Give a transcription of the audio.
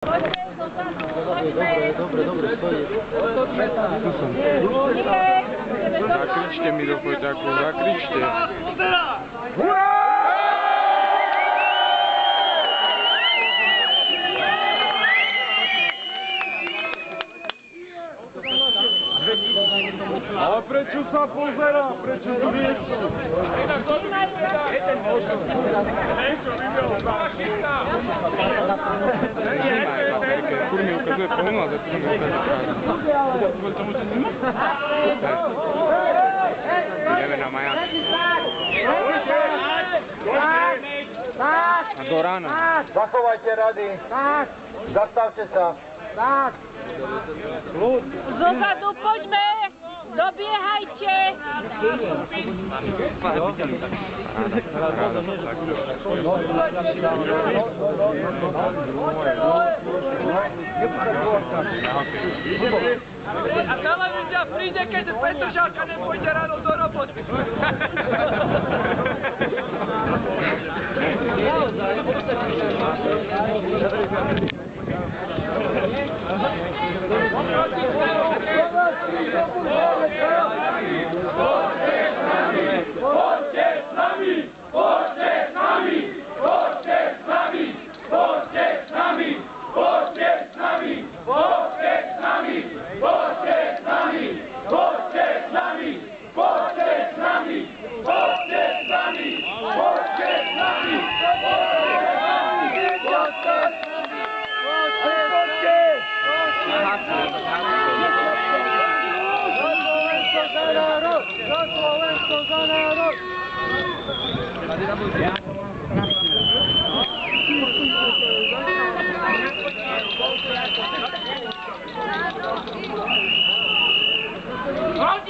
Dobre, stojí. Zakričte mi do poďaku, zakričte. Ale prečo sa pozerá? Prečo tu nie sú? Furt mi ukazuje polno, a zato mi ukazuje prázdno. Ideme na Maja. A do rána. Zachovajte rady. Zastavte sa. Zozadu poďme! Dobiehajte! A televízia príde, keď Petržalka nepôjde ráno do roboty. Chodź,